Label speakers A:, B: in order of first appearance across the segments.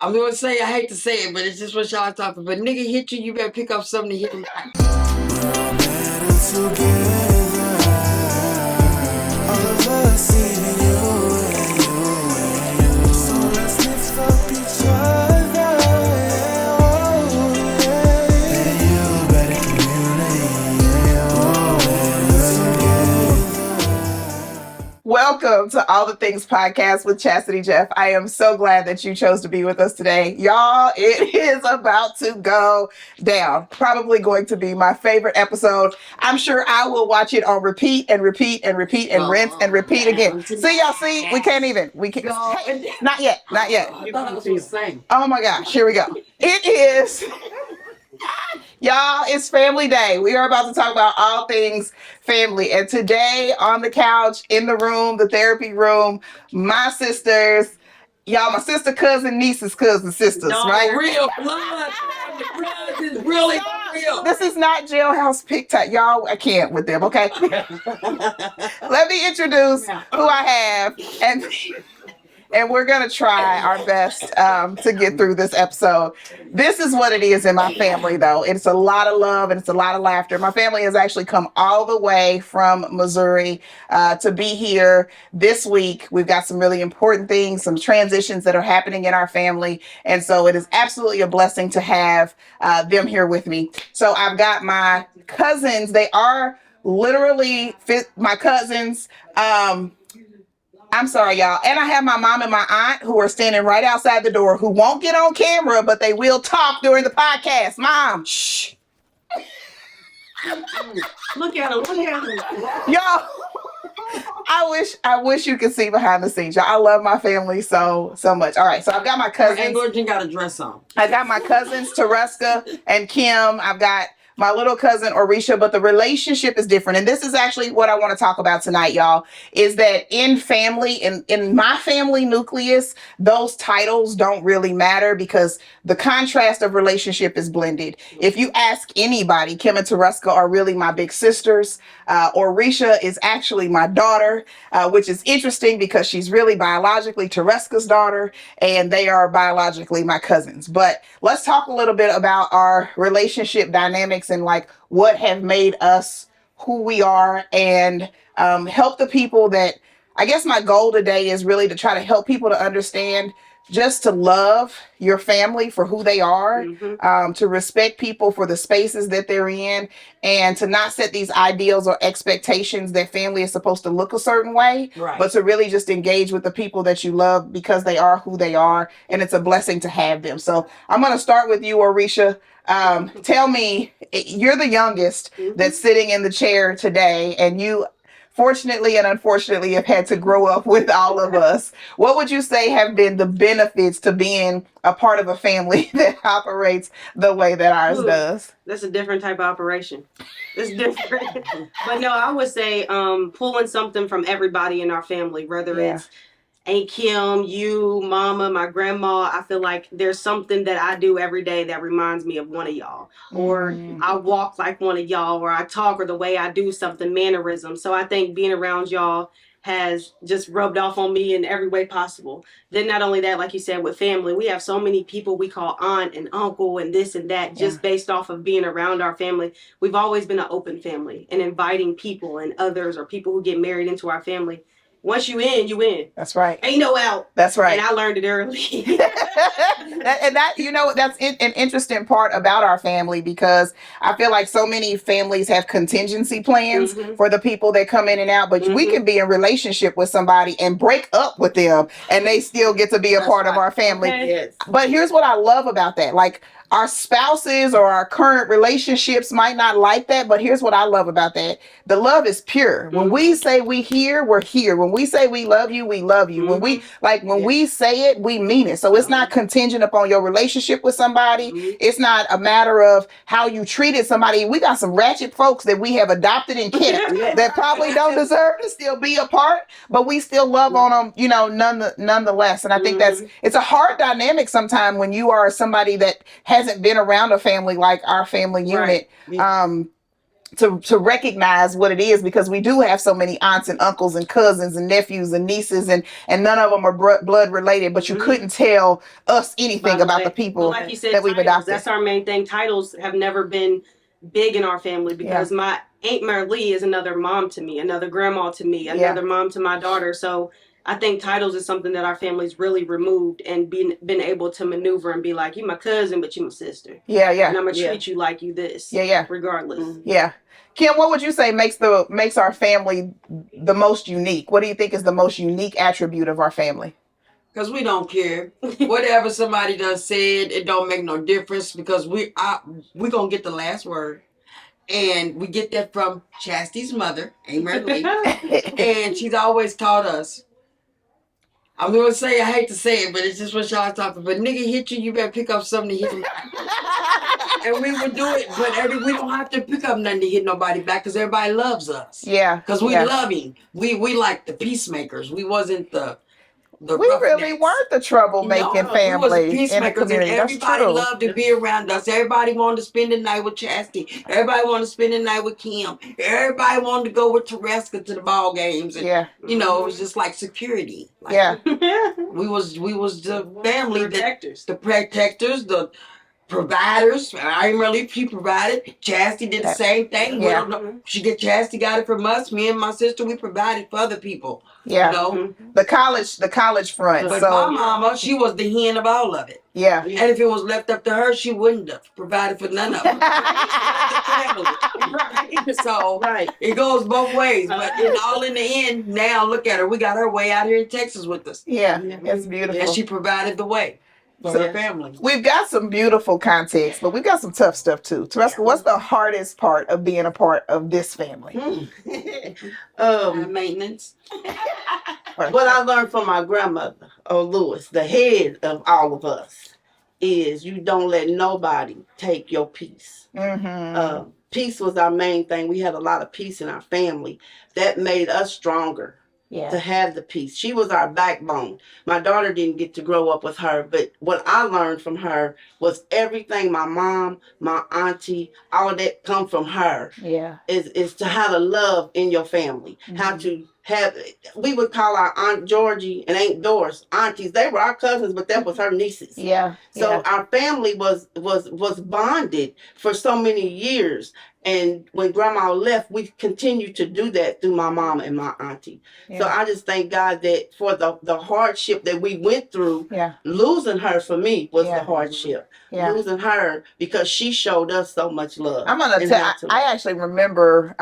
A: I'm gonna say I hate to say it, but it's just what y'all talking. But nigga hit you, you better pick up something to hit him back.
B: Welcome to All the Things Podcast with Chastity Jeff. I am so glad that you chose to be with us today. Y'all, it is about to go down. Probably going to be my favorite episode. I'm sure I will watch it on repeat and repeat and repeat and rinse and repeat again. See, y'all see? We can't even. We can't. Hey, not yet. Not yet.
A: I thought I was gonna sing.
B: Oh my gosh. Here we go. It is. Y'all, it's family day. We are about to talk about all things family. And today on the couch, in the room, the therapy room, my sisters, y'all, my sister, cousin, nieces, cousin, sisters, right?
A: Real blood. The blood is really real.
B: This is not jailhouse pick type. Y'all, I can't with them, okay? Let me introduce who I have. And we're going to try our best to get through this episode. This is what it is in my family, though. It's a lot of love and it's a lot of laughter. My family has actually come all the way from Missouri to be here this week. We've got some really important things, some transitions that are happening in our family. And so it is absolutely a blessing to have them here with me. So I've got my cousins. They are literally my cousins. I'm sorry, y'all. And I have my mom and my aunt who are standing right outside the door who won't get on camera, but they will talk during the podcast. Mom, shh.
A: Look at him. Look at him.
B: Y'all, I wish you could see behind the scenes. Y'all, I love my family so much. All right, so I've got my cousins.
A: And Gordon got a dress on.
B: I got my cousins, Tereska and Kim. I've got my little cousin Orisha, but the relationship is different. And this is actually what I want to talk about tonight, y'all, is that in family, in my family nucleus, those titles don't really matter because the contrast of relationship is blended. If you ask anybody, Kim and Tereska are really my big sisters. Orisha is actually my daughter, which is interesting because she's really biologically Tereska's daughter, and they are biologically my cousins. But let's talk a little bit about our relationship dynamics and like what have made us who we are, and help the people that I guess my goal today is really to try to help people to understand just to love your family for who they are, to respect people for the spaces that they're in, and to not set these ideals or expectations that family is supposed to look a certain way, but to really just engage with the people that you love because they are who they are, and it's a blessing to have them. So I'm going to start with you, Orisha. Tell me, you're the youngest that's sitting in the chair today, and you fortunately and unfortunately have had to grow up with all of us. What would you say have been the benefits to being a part of a family that operates the way that ours does?
C: That's a different type of operation. It's different. But no, I would say pulling something from everybody in our family, whether it's Aunt Kim, you, Mama, my grandma. I feel like there's something that I do every day that reminds me of one of y'all. Or I walk like one of y'all, or I talk, or the way I do something, mannerism. So I think being around y'all has just rubbed off on me in every way possible. Then not only that, like you said, with family, we have so many people we call aunt and uncle and this and that, just based off of being around our family. We've always been an open family and inviting people and others or people who get married into our family. Once you in, you in.
B: That's right.
C: Ain't no out.
B: That's right.
C: And I learned it early.
B: That's an interesting part about our family, because I feel like so many families have contingency plans for the people that come in and out, but we can be in relationship with somebody and break up with them and they still get to be a part of our family.
C: Okay. Yes.
B: But here's what I love about that. Like, our spouses or our current relationships might not like that, but here's what I love about that. The love is pure. When we say we here, we're here. When we say we love you, we love you. When we say it, we mean it. So it's not contingent upon your relationship with somebody. It's not a matter of how you treated somebody. We got some ratchet folks that we have adopted and kept that probably don't deserve to still be a part, but we still love on them, nonetheless. And I think it's a hard dynamic sometimes when you are somebody that hasn't been around a family like our family unit. to recognize what it is, because we do have so many aunts and uncles and cousins and nephews and nieces, and none of them are blood related, but you couldn't tell us anything about the people
C: like you said,
B: that we've
C: titles,
B: adopted.
C: that's our main thing. Titles have never been big in our family because my Aunt Marlee is another mom to me, another grandma to me, another mom to my daughter. So I think titles is something that our family's really removed and been able to maneuver and be like, you my cousin, but you my sister.
B: Yeah.
C: And I'm gonna treat you like you this. Regardless.
B: Yeah. Kim, what would you say makes our family the most unique? What do you think is the most unique attribute of our family?
A: Because we don't care. Whatever somebody done said, it don't make no difference because we gonna get the last word. And we get that from Chastity's mother, Aunt Marlee. And she's always taught us. I'm gonna say, I hate to say it, but it's just what y'all talking. But nigga hit you, you better pick up something to hit him back. And we would do it, but we don't have to pick up nothing to hit nobody back because everybody loves us.
B: Yeah.
A: Because we loving. We like the peacemakers. We wasn't the
B: we really weren't the troublemaking family
A: we was
B: in the community.
A: And everybody loved to be around us. Everybody wanted to spend the night with Chastity. Everybody wanted to spend the night with Kim. Everybody wanted to go with Tereska to the ball games. And, you know, it was just like security. Like, we was the family
C: protectors.
A: The protectors, the providers. I ain't really she provided. Chastity did the same thing. Chastity got it from us. Me and my sister, we provided for other people.
B: Yeah.
A: You know?
B: The college front.
A: But my mama, she was the hen of all of it.
B: Yeah.
A: And if it was left up to her, she wouldn't have provided for none of it. So it goes both ways. But all in the end, now look at her. We got her way out here in Texas with us.
B: Yeah. It's beautiful.
A: And she provided the way for her family.
B: We've got some beautiful context, but we've got some tough stuff too. Tereska, what's the hardest part of being a part of this family?
A: Maintenance.
D: What I learned from my grandmother, Lewis, the head of all of us, is you don't let nobody take your peace. Peace was our main thing. We had a lot of peace in our family. That made us stronger. To have the peace. She was our backbone. My daughter didn't get to grow up with her, but what I learned from her was everything my mom, my auntie, all that come from her. Is to how to love in your family. How to have, we would call our Aunt Georgie and Aunt Doris aunties. They were our cousins, but that was her nieces. So our family was bonded for so many years. And when grandma left, we continued to do that through my mom and my auntie. So I just thank God that for the hardship that we went through, losing her for me was the hardship. Losing her because she showed us so much love.
B: I'm going to tell you, I actually remember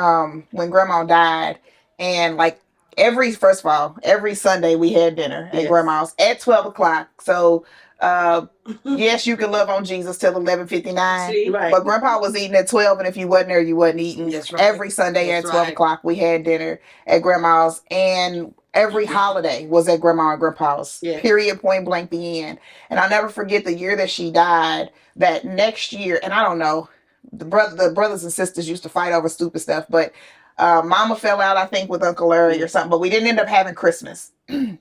B: when grandma died, and like every Sunday we had dinner at grandma's at 12 o'clock. So yes, you can love on Jesus till 11:59. But grandpa was eating at 12, and if you wasn't there, you wasn't eating. Every Sunday at 12 o'clock we had dinner at grandma's, and every holiday was at grandma and grandpa's. Period, point blank, the end. And I'll never forget the year that she died. That next year, and I don't know, the brothers and sisters used to fight over stupid stuff, but mama fell out, I think, with Uncle Larry or something, but we didn't end up having Christmas. And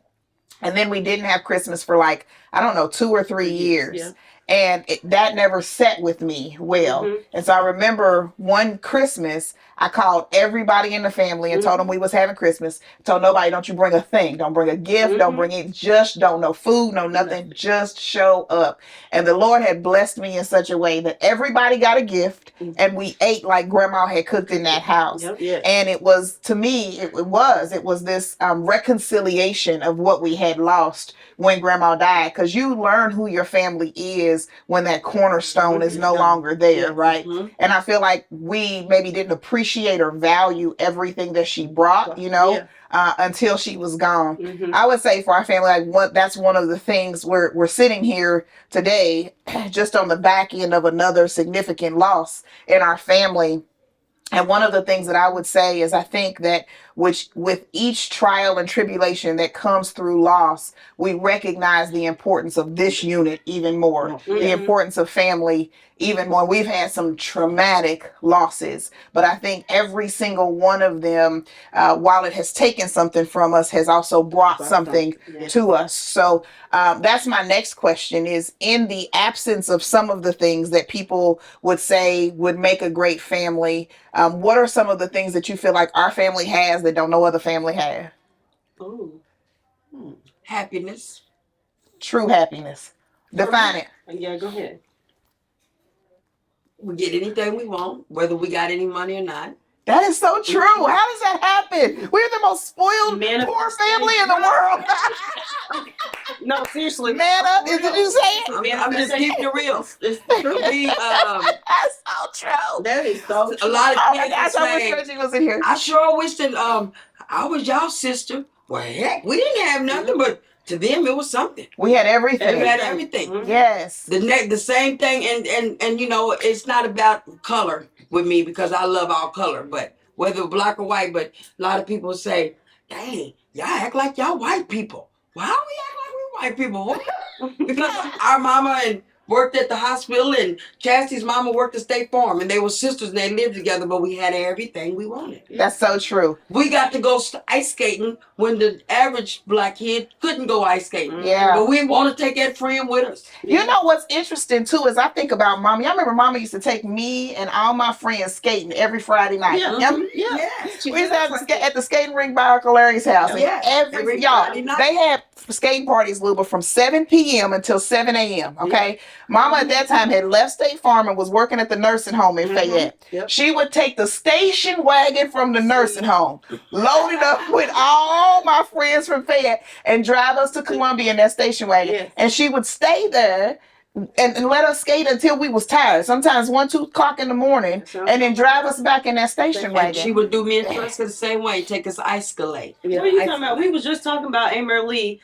B: then we didn't have Christmas for like, I don't know, 2 or 3 years. And that never set with me well. And so I remember one Christmas, I called everybody in the family and told them we was having Christmas. Told nobody, don't you bring a thing. Don't bring a gift. Don't bring it. Just don't, no food, no nothing. Just show up. And the Lord had blessed me in such a way that everybody got a gift and we ate like grandma had cooked in that house. And it was, to me, it was this reconciliation of what we had lost when grandma died. Because you learn who your family is when that cornerstone is no longer there, right? And I feel like we maybe didn't appreciate or value everything that she brought, you know, until she was gone. I would say for our family, like that's one of the things we're sitting here today, just on the back end of another significant loss in our family. And one of the things that I would say is I think that with each trial and tribulation that comes through loss, we recognize the importance of this unit even more, the importance of family even more. We've had some traumatic losses, but I think every single one of them, while it has taken something from us, has also brought something to us. So that's my next question is, in the absence of some of the things that people would say would make a great family, What are some of the things that you feel like our family has that don't no other family have?
C: Ooh.
A: Happiness.
B: True happiness. Define it.
C: Yeah, go ahead.
A: We get anything we want, whether we got any money or not.
B: That is so true. How does that happen? We're the most spoiled, poor family in the world.
C: No, seriously.
B: Man up, did you say it?
A: I'm just keeping it real.
D: It's true.
B: That's so true.
D: That is so
A: A
D: true.
A: lot of
B: Oh my
A: kids
B: gosh, I wish
A: say,
B: Reggie was in here.
A: I sure wish that I was y'all sister. Well, heck, we didn't have nothing, but to them it was something.
B: We had everything.
A: We had everything.
B: Yes.
A: The same thing, and you know, it's not about color with me because I love all color, but whether black or white. But a lot of people say, "Dang, y'all act like y'all white people." Why we act like we white people? What? Because our mama and worked at the hospital, and Chastity's mama worked at State Farm, and they were sisters and they lived together. But we had everything we wanted.
B: That's so true.
A: We got to go ice skating when the average black kid couldn't go ice skating.
B: Yeah.
A: But we want to take that friend with us.
B: You know what's interesting too is I think about Mommy. I remember Mama used to take me and all my friends skating every Friday night.
D: Yeah.
B: Yep.
D: Yeah.
A: Yes.
B: We used to have at the skating rink by Uncle Larry's house. And
A: Yeah.
B: every y'all,
A: Friday night.
B: they had skating parties, Luba, from 7 p.m. until 7 a.m. Okay. Mama at that time had left State Farm and was working at the nursing home in Fayette.
D: Yep.
B: She would take the station wagon from the nursing home, load it up with all my friends from Fayette, and drive us to Columbia in that station wagon.
D: Yes.
B: And she would stay there and let us skate until we was tired. Sometimes 1, 2 o'clock in the morning, and then drive us back in that station wagon.
A: And she would do me and Fresca the same way, take us ice skate.
D: Yeah.
C: What are you talking about? We was just talking about Amer Lee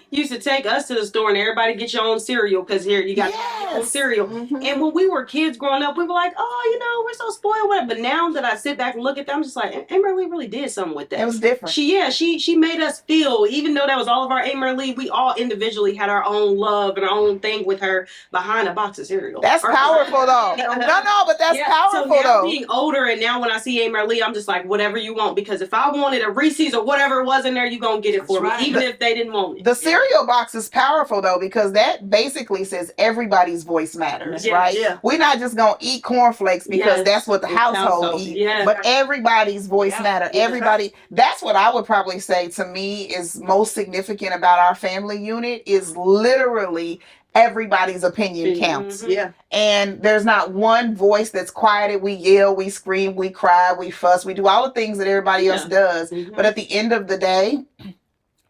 C: used to take us to the store and everybody get your own cereal because here you got your own cereal.
B: Mhm.
C: And when we were kids growing up, we were like, oh, you know, we're so spoiled. Whatever. But now that I sit back and look at them, I'm just like, Amer Lee really did something with that.
B: It was different.
C: She made us feel, even though that was all of our Amer Lee, we all individually had our own love and our own thing with her behind a box of cereal.
B: That's powerful though. No, but that's powerful
C: so now
B: though.
C: being older and now when I see Amer Lee, I'm just like, whatever you want. Because if I wanted a Reese's or whatever it was in there, you going to get it for
A: That's
C: me.
A: right.
C: Even if they didn't want it.
B: The cereal box is powerful though because that basically says everybody's voice matters,
C: Yeah,
B: right?
D: yeah.
B: We're not just gonna eat cornflakes because
C: Yes.
B: that's what the household eat,
C: Yeah.
B: but everybody's voice
A: Yeah.
B: matter.
A: Yeah.
B: Everybody. That's what I would probably say to me is most significant about our family unit is literally everybody's opinion counts.
C: Mhm.
D: Yeah.
B: And there's not one voice that's quieted. We yell, we scream, we cry, we fuss, we do all the things that everybody else does.
C: Mhm.
B: But at the end of the day,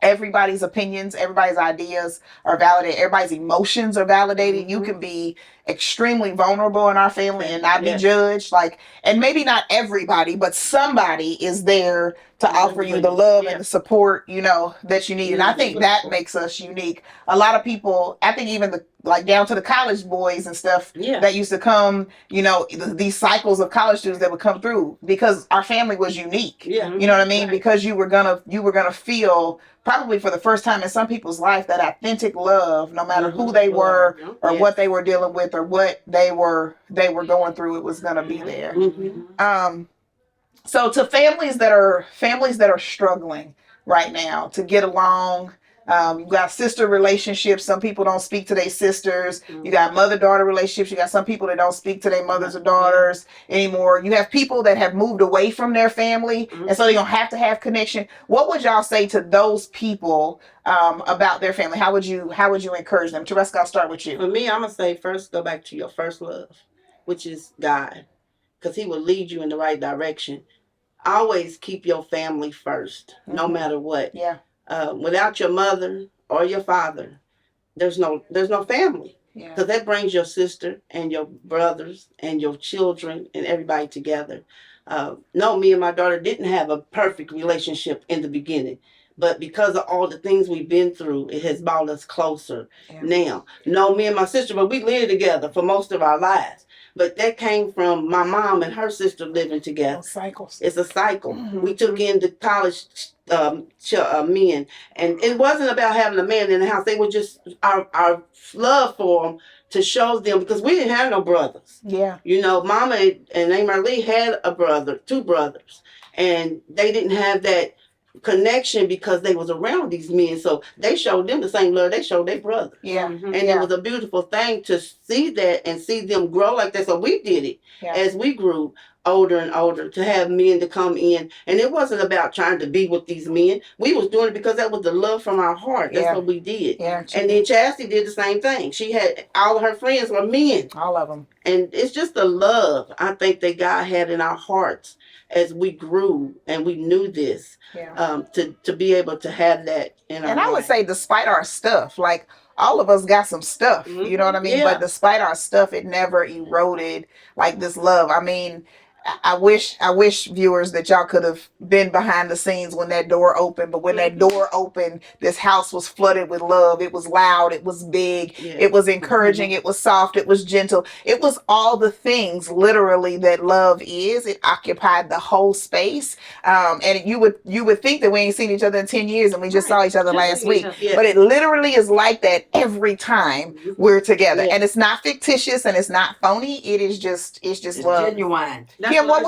B: everybody's opinions, everybody's ideas are validated. Everybody's emotions are validated. You can be extremely vulnerable in our family and not be
D: Yes.
B: judged. Like, and maybe not everybody, but somebody is there to offer you the love and the support, you know, that you need. And I think that makes us unique. A lot of people, I think even like down to the college boys and stuff
C: Yeah.
B: that used to come, you know, these cycles of college students that would come through because our family was unique.
D: Yeah.
B: You know what I mean?
C: Right.
B: Because you were gonna feel probably for the first time in some people's life that authentic love, no matter who they were or what they were dealing with or what they were going through, it was gonna be there.
D: Mhm.
B: So to families that are struggling right now to get along, you got sister relationships. Some people don't speak to their sisters. You got mother-daughter relationships. You got some people that don't speak to their mothers or daughters anymore. You have people that have moved away from their family, and so they don't have to have connection. What would y'all say to those people about their family? How would you encourage them? Tereska, I'll start with you.
D: For me, I'm gonna say first go back to your first love, which is God, because He will lead you in the right direction. Always keep your family first, no matter what.
B: Yeah.
D: Without your mother or your father, there's no family.
B: Yeah.
D: Because that brings your sister and your brothers and your children and everybody together. No, me and my daughter didn't have a perfect relationship in the beginning. But because of all the things we've been through, it has brought us closer now. No, me and my sister, but we lived together for most of our lives. But that came from my mom and her sister living together.
B: Those cycles.
D: It's a cycle.
B: Mhm.
D: We took in the college men, and it wasn't about having a man in the house. They were just our love for them to show them, because we didn't have no brothers.
B: Yeah.
D: You know, Mama and Amer Lee had a brother, 2 brothers, and they didn't have that connection because they was around these men. So they showed them the same love they showed their brother.
B: Yeah.
D: And it was a beautiful thing to see that and see them grow like that. So we did it
B: Yeah.
D: as we grew. older and older, to have men to come in. And it wasn't about trying to be with these men. We was doing it because that was the love from our heart. That's what we did.
B: Yeah.
D: And then Chastity did the same thing. She had all of her friends were men.
B: All of them.
D: And it's just the love I think that God had in our hearts as we grew and we knew this.
B: Yeah.
D: To be able to have that in our
B: And I would
D: life.
B: say, despite our stuff, like all of us got some stuff, you know what I mean?
D: Yeah.
B: But despite our stuff, it never eroded like this love. I mean, I wish viewers that y'all could have been behind the scenes when that door opened. But when that door opened, this house was flooded with love. It was loud. It was big.
D: Yeah.
B: It was encouraging. It was soft. It was gentle. It was all the things literally that love is. It occupied the whole space. And you would think that we ain't seen each other in 10 years and we just saw each other last week.
D: Yeah.
B: But it literally is like that every time we're together.
D: Yeah.
B: And it's not fictitious and it's not phony. It's just
A: It's
B: love.
A: genuine.
B: Kim, what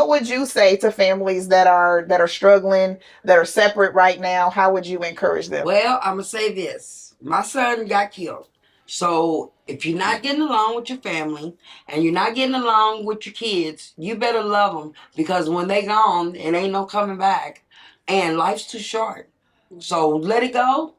B: would you say to families that are struggling, that are separate right now? How would you encourage them?
A: Well, I'm gonna say this. My son got killed. So if you're not getting along with your family and you're not getting along with your kids, you better love them, because when they gone, it ain't no coming back. And life's too short. So let it go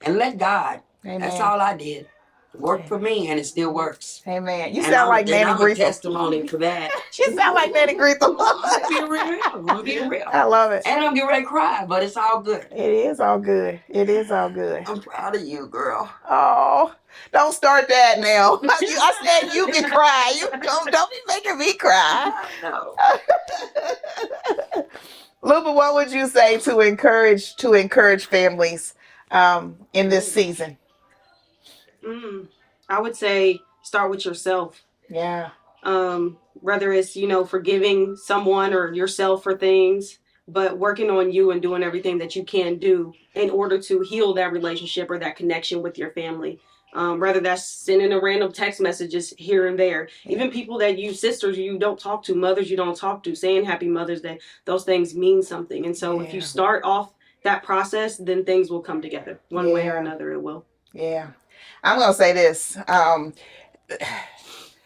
A: and let God.
B: Amen.
A: That's all I did. It worked for me, and it still works.
B: Amen. You
A: And
B: sound like Nanny
A: I'm a
B: Gretham.
A: testimony for that.
B: She sound like Nanny Gretham.
A: I'm being real. I'm being real.
B: I love it.
A: And I'm getting ready to cry, but it's all good.
B: It is all good. It is all good.
A: I'm proud of you, girl.
B: Oh, don't start that now. I said you can cry. You don't be making me cry.
A: I know.
B: Luba, what would you say to encourage families in this season?
C: I would say start with yourself.
B: Yeah.
C: Whether it's, forgiving someone or yourself for things, but working on you and doing everything that you can do in order to heal that relationship or that connection with your family. Whether that's sending a random text messages here and there, even people that sisters you don't talk to, mothers you don't talk to, saying happy Mother's Day, those things mean something. And so if you start off that process, then things will come together one way or another. It will.
B: Yeah. I'm going to say this.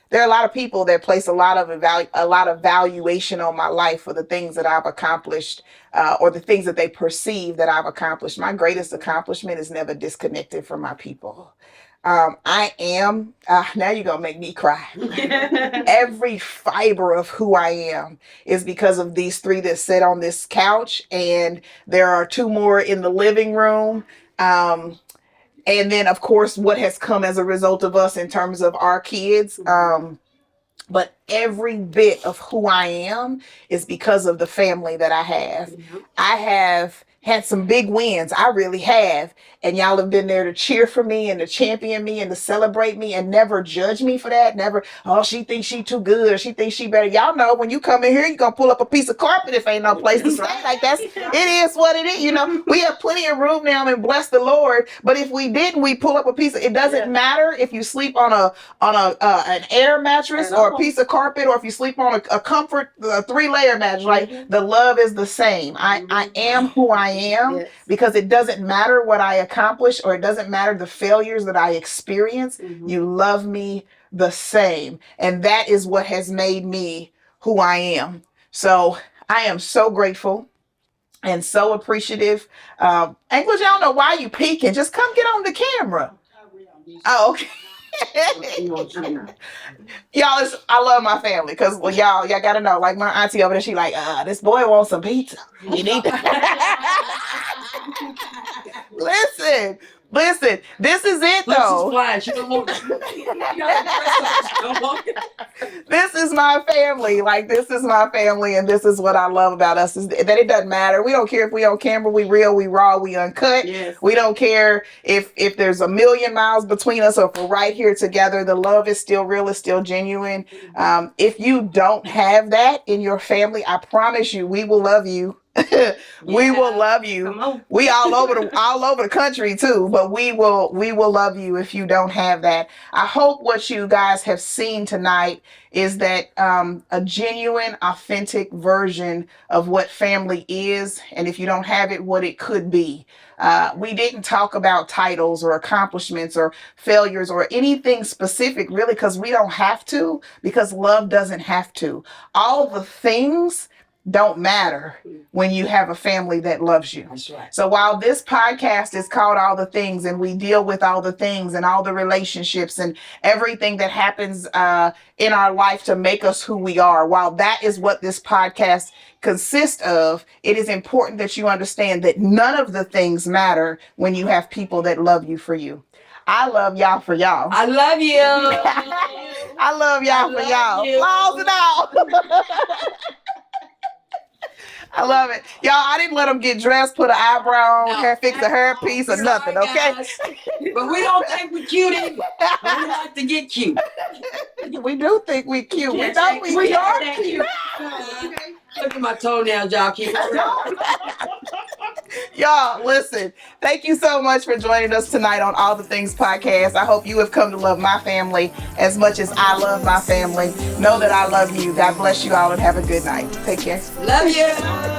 B: There are a lot of people that place a lot of valuation on my life for the things that I've accomplished, or the things that they perceive that I've accomplished. My greatest accomplishment is never disconnected from my people. I am, now you're going to make me cry. Every fiber of who I am is because of these three that sit on this couch, and there are two more in the living room. And then, of course, what has come as a result of us in terms of our kids. But every bit of who I am is because of the family that I have. Mm-hmm. I have had some big wins. I really have. And y'all have been there to cheer for me and to champion me and to celebrate me and never judge me for that. Never, oh, she thinks she too good or she thinks she better. Y'all know when you come in here, you're going to pull up a piece of carpet if ain't no place to stay. Like it is what it is. We have plenty of room now and bless the Lord. But if we didn't, we pull up a piece of, it doesn't matter if you sleep on an air mattress or a piece of carpet, or if you sleep on a comfort, a 3-layer mattress. Like the love is the same. I am who I am because it doesn't matter what I accomplish, or it doesn't matter the failures that I experience. You love me the same, and that is what has made me who I am. So I am so grateful and so appreciative. Anglers, I don't know why you peeking. Just come get on the camera. Oh, okay. Y'all, I love my family because y'all gotta know, like my auntie over there, she like, this boy wants some pizza. You need Listen, this is it though. This is my family. Like, this is my family, and this is what I love about us, is that it doesn't matter. We don't care if we on camera, we real, we raw, we uncut. Yes. We don't care if there's a million miles between us, or if we're right here together. The love is still real, it's still genuine. If you don't have that in your family, I promise you, we will love you We will
C: Yeah.
B: love you.
C: Come on.
B: We all over the country too, but we will love you if you don't have that. I hope what you guys have seen tonight is that a genuine, authentic version of what family is, and if you don't have it, what it could be. We didn't talk about titles or accomplishments or failures or anything specific, really, because we don't have to, because love doesn't have to. All the things don't matter when you have a family that loves you.
A: That's right.
B: So while this podcast is called All the Things, and we deal with all the things and all the relationships and everything that happens in our life to make us who we are, while that is what this podcast consists of, it is important that you understand that none of the things matter when you have people that love you for you. I love y'all for y'all.
A: I love you.
B: I love y'all for y'all. Applause and all. I love it. Y'all, I didn't let them get dressed, put an eyebrow on, hair, fix a hair piece or nothing, okay?
A: But we don't think we're cute either. But we like to get cute.
B: We do think we cute. We know we are cute.
A: Look at my toenails, y'all. Keep
B: Y'all, listen, thank you so much for joining us tonight on All the Things Podcast. I hope you have come to love my family as much as I love my family. Know that I love you. God bless you all and have a good night. Take care.
A: Love you.